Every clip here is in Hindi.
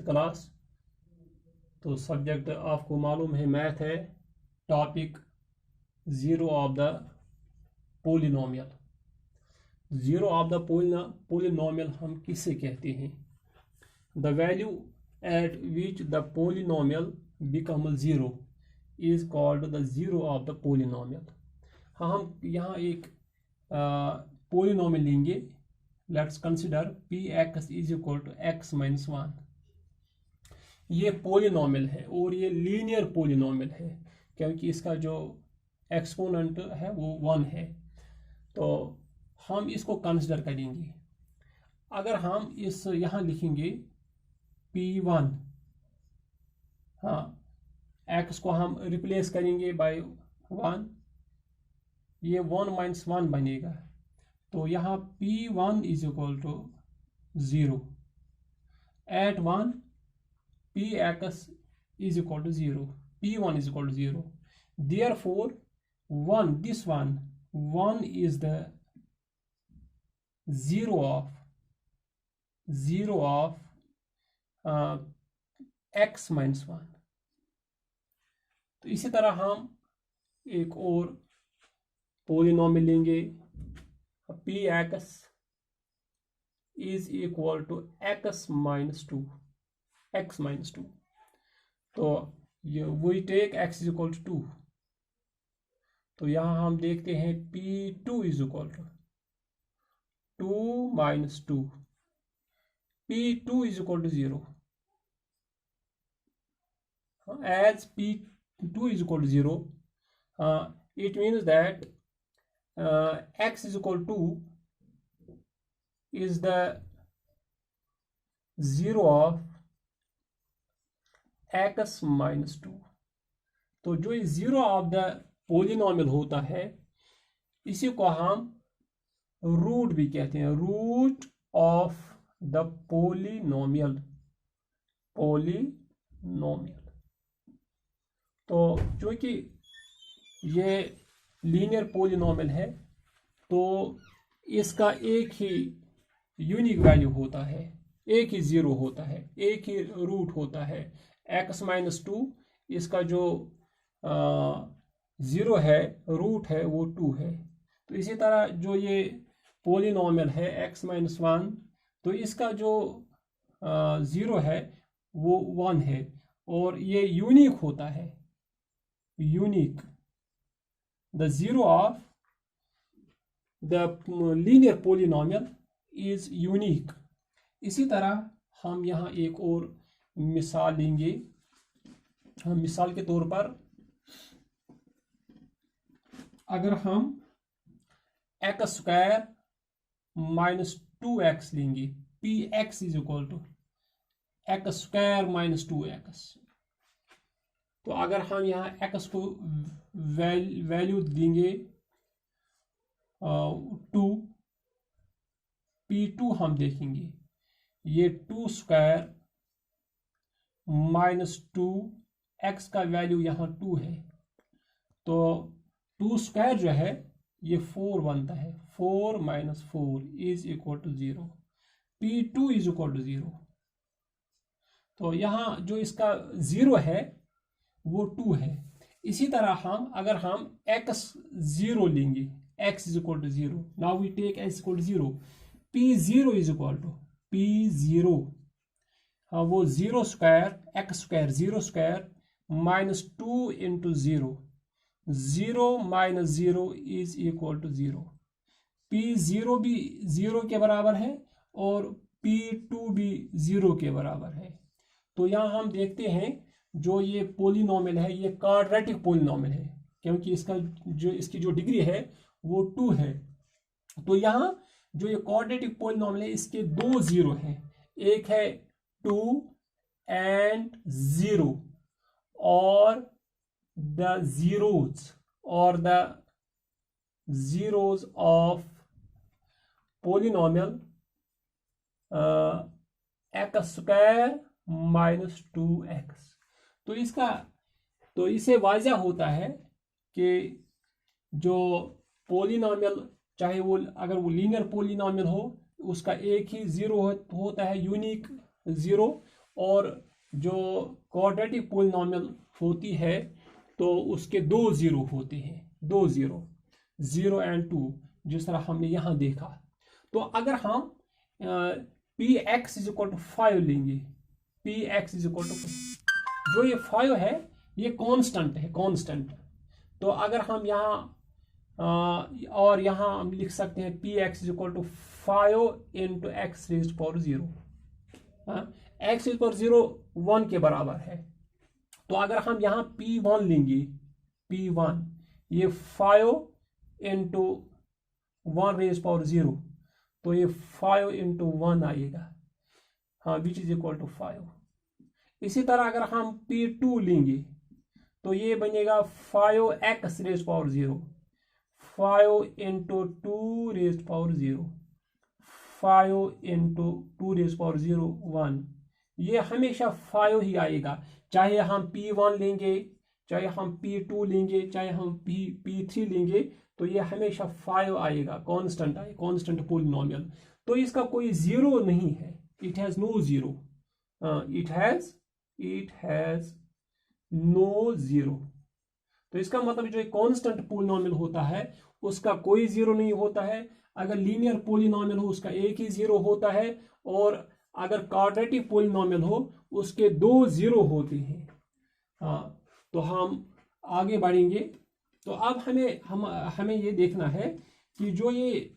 क्लास। तो सब्जेक्ट आपको मालूम है मैथ है, topic zero of the polynomial. Zero of the polynomial हम किसे कहते हैं? The value at which the polynomial become zero is called the zero of the polynomial. हाँ, हम यहाँ एक पोलिनोमियल लेंगे। Let's consider P X is equal to X minus one. ये पोलिनोमियल है और ये लीनियर पोलिनोमियल है, क्योंकि इसका जो एक्सपोनेंट है वो वन है। तो हम इसको कंसिडर करेंगे। अगर हम इस यहाँ लिखेंगे P1, हाँ, x को हम रिप्लेस करेंगे बाय वन, ये वन माइनस वन बनेगा। तो यहाँ P1 is equal to zero. At one Px is equal to 0, P1 is equal to 0. Therefore, 1 is the zero of x minus 1. तो इसी तरह हम एक और पोलिनोमियल लेंगे। Px is equal to x minus 2. तो ये we take x is equal to 2। तो यहाँ हम देखते हैं P2 is equal to 2 minus 2। P2 is equal to 0। As P2 is equal to 0, it means that x is equal to is the zero of x minus 2। तो जो ज़ीरो ऑफ द पोलिनोमियल होता है, इसी को हम रूट भी कहते हैं, रूट ऑफ द पोलिनोमियल। तो क्योंकि ये लीनियर पोलिनोमियल है, तो इसका एक ही यूनिक वैल्यू होता है, एक ही ज़ीरो होता है, एक ही रूट होता है। x माइनस 2, इसका जो ज़ीरो है, रूट है, वो 2 है। तो इसी तरह जो ये पोलिनोमियल है x माइनस 1, तो इसका जो ज़ीरो है वो 1 है, और ये यूनिक होता है। Unique, the zero of the linear polynomial is unique. इसी तरह हम यहाँ एक और मिसाल लेंगे। हम मिसाल के तौर पर अगर हम x स्क्वायर माइनस 2x लेंगे, Px is equal to x square minus 2x। तो अगर हम यहाँ x को वैल्यू देंगे 2, P2 हम देखेंगे, ये 2 स्क्वायर माइनस 2, x का वैल्यू यहाँ 2 है। तो 2 स्क्वायर जो है ये 4 बनता है। 4 minus 4 is equal to 0। P2 is equal to 0। तो यहाँ जो इसका 0 है वो 2 है। इसी तरह अगर हम x 0 लेंगे, x is equal to 0, now we take x equal to 0, P0 is equal to P0, हाँ, वो 0 square, x square 0 square minus 2 into 0, 0 minus 0 is equal to 0। P0 भी 0 के बराबर है और P2 भी 0 के बराबर है। तो यहाँ हम देखते हैं जो ये पोलिनोमियल है, ये क्वाड्रेटिक पोलिनोमियल है, क्योंकि इसकी जो डिग्री है वो 2 है। तो यहाँ जो ये क्वाड्रेटिक पोलिनोमियल है, इसके 2 ज़ीरो हैं, एक है 2 and 0, और the zeros of polynomial x square minus 2x। तो इससे वाज़ह होता है कि जो पोलिनोमियल, चाहे वो अगर वो लीनियर पोलिनोमियल हो, उसका एक ही ज़ीरो होता है, यूनिक ज़ीरो, और जो क्वाड्रेटिक पॉलिनॉमियल होती है तो उसके 2 जीरो होते हैं, 2 जीरो, 0 एंड 2, जिस तरह हमने यहाँ देखा। तो अगर हम P X is equal to 5 लेंगे, P X is equal to, जो ये 5 है ये कांस्टेंट है, कांस्टेंट। तो अगर हम यहाँ और यहाँ हम लिख सकते हैं P X is equal to 5 into X raised power 0, X raised power 0 1 के बराबर है। तो अगर हम यहाँ P1 लेंगे, P1 ये 5 इंटू 1 रेज पावर 0, तो ये 5 इंटू 1 आएगा, हाँ, विच इज इक्वल टू 5। इसी तरह अगर हम P2 लेंगे तो ये बनेगा 5x raise power 0, 5 into 2 raise power 0, 5 into 2 raise power 0 1। ये हमेशा 5 ही आएगा, चाहे हम P1 लेंगे, चाहे हम P2 लेंगे, चाहे हम P3 लेंगे, तो ये हमेशा 5 आएगा, कांस्टेंट आएगा, कांस्टेंट पॉलिनॉमियल। तो इसका कोई जीरो नहीं है, it has no zero, it has no zero. तो इसका मतलब जो कांस्टेंट पॉलिनॉमियल होता है उसका कोई जीरो नहीं होता है। अगर लीनियर पॉलिनॉमियल हो उसका एक ही जीरो होता है, और अगर क्वाड्रेटिक पॉलिनॉमियल हो उसके 2 जीरो होते हैं। हाँ, तो हम आगे बढ़ेंगे। तो अब हमें ये देखना है कि जो ये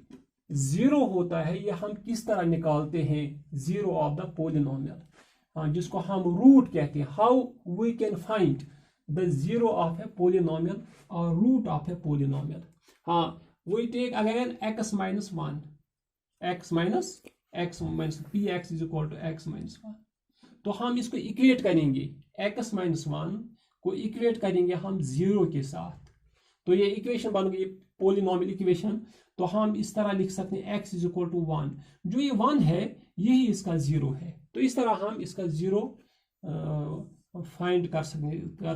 जीरो होता है ये हम किस तरह निकालते हैं, जीरो ऑफ द पॉलिनॉमियल, हाँ, जिसको हम रूट कहते हैं। How we can find the zero of a polynomial और रूट ऑफ ए पॉलिनॉमियल। हाँ, we take again x minus 1, x minus P X is equal to x minus 1। तो हम इसको इक्वेट करेंगे, x माइनस 1 को इक्वेट करेंगे हम 0 के साथ, तो ये इक्वेशन बन गई पॉलिनॉमियल इक्वेशन। तो हम इस तरह लिख सकते हैं x इज इक्वल टू 1, जो ये 1 है यही इसका जीरो है। तो इस तरह हम इसका जीरो फाइंड कर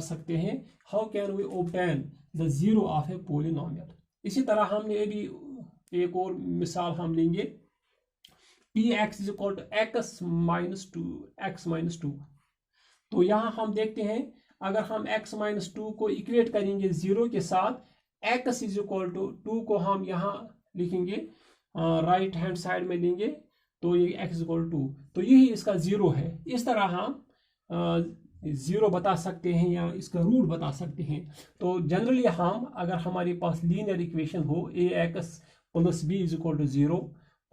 सकते हैं। How can we obtain the zero of a polynomial. इसी तरह हमने भी एक और मिसाल हम लेंगे, P X is equal to X minus 2। तो यहाँ हम देखते हैं अगर हम x माइनस 2 को इक्वेट करेंगे 0 के साथ, x इज इक्वल टू 2 को हम यहाँ लिखेंगे राइट हैंड साइड में लेंगे, तो ये x इज इक्वल टू 2, तो यही इसका जीरो है। इस तरह हम जीरो बता सकते हैं या इसका रूट बता सकते हैं। तो जनरली हम अगर हमारे पास लीनियर इक्वेशन हो ax plus b is equal to 0,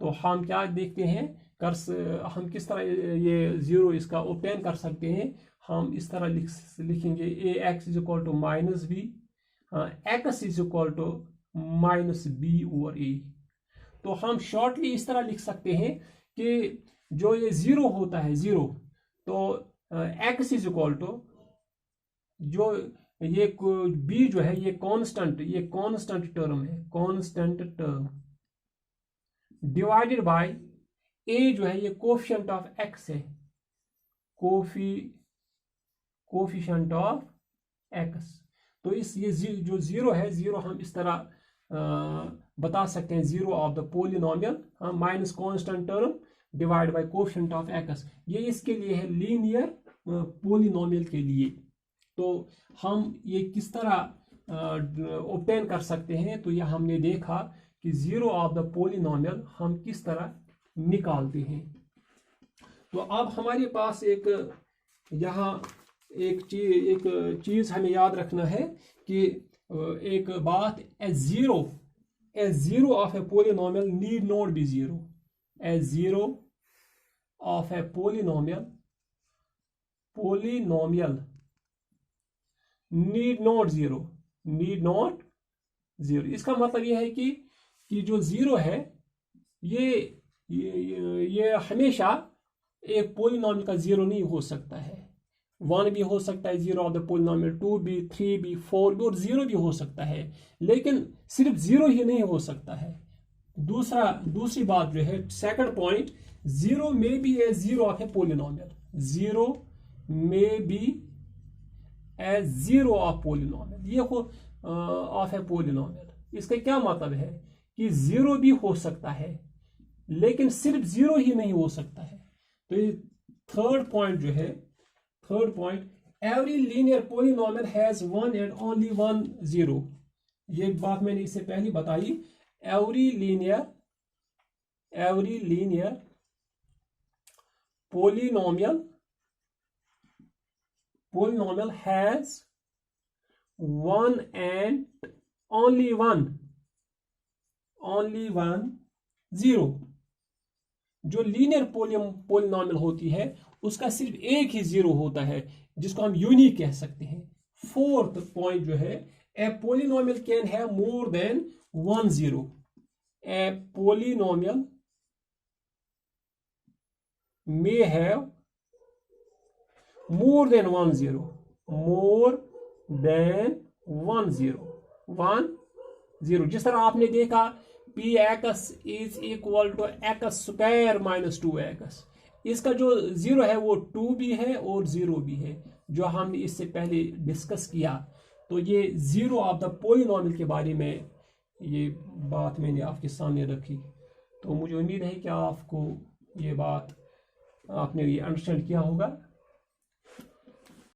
तो हम क्या देखते हैं, हम किस तरह ये जीरो इसका ऑब्टेन कर सकते हैं। हम इस तरह लिखेंगे ax is equal to minus B, x is equal to minus B over a। तो हम शॉर्टली इस तरह लिख सकते हैं कि जो ये जीरो होता है, जीरो, तो x इज इक्वल टू जो ये b जो है ये कांस्टेंट टर्म है, constant term divided by a जो है ये कोफिशिएंट ऑफ x है, कोफिशिएंट ऑफ x। तो ये जो जीरो है, जीरो हम इस तरह बता सकते हैं, zero of the polynomial, minus constant term divide by coefficient of x। ये इसके लिए है, लीनियर पॉलिनॉमियल के लिए। तो हम ये किस तरह ऑब्टेन कर सकते हैं, तो यह हमने देखा कि जीरो ऑफ द पॉलिनॉमियल हम किस तरह निकालते हैं। तो अब हमारे पास एक चीज हमें याद रखना है कि एक बात, a zero of a polynomial need not be zero. A zero of a polynomial need not zero. इसका मतलब यह है कि जो जीरो है ये हमेशा एक पॉलिनॉमियल का जीरो नहीं हो सकता है। 1 भी हो सकता है जीरो ऑफ द पॉलिनॉमियल, 2 भी, 3 भी, 4 भी, और 0 भी हो सकता है, लेकिन सिर्फ जीरो ही नहीं हो सकता है। दूसरी बात जो है, second point, zero may be a zero of a polynomial, zero may be a zero of polynomial, ये हो ऑफ ए पॉलिनॉमियल। इसका क्या मतलब है कि जीरो भी हो सकता है लेकिन सिर्फ जीरो ही नहीं हो सकता है। तो थर्ड पॉइंट जो है, third point, every linear polynomial has one and only one zero. ये बात मैंने इससे पहले बताई। Every linear polynomial has one and only one zero. जो लीनियर पोलिनोमियल होती है उसका सिर्फ एक ही जीरो होता है, जिसको हम यूनिक कह सकते हैं। फोर्थ पॉइंट जो है, a polynomial can have more than one zero. A polynomial may have more than one zero, जिस तरह आपने देखा px is equal to X square minus 2x। इसका जो जीरो है वो 2 भी है और 0 भी है, जो हमने इससे पहले डिस्कस किया। तो ये जीरो ऑफ द पोलिनोमियल के बारे में ये बात मैंने आपके सामने रखी। तो मुझे उम्मीद है कि आपको ये बात आपने ये अंडरस्टैंड किया होगा।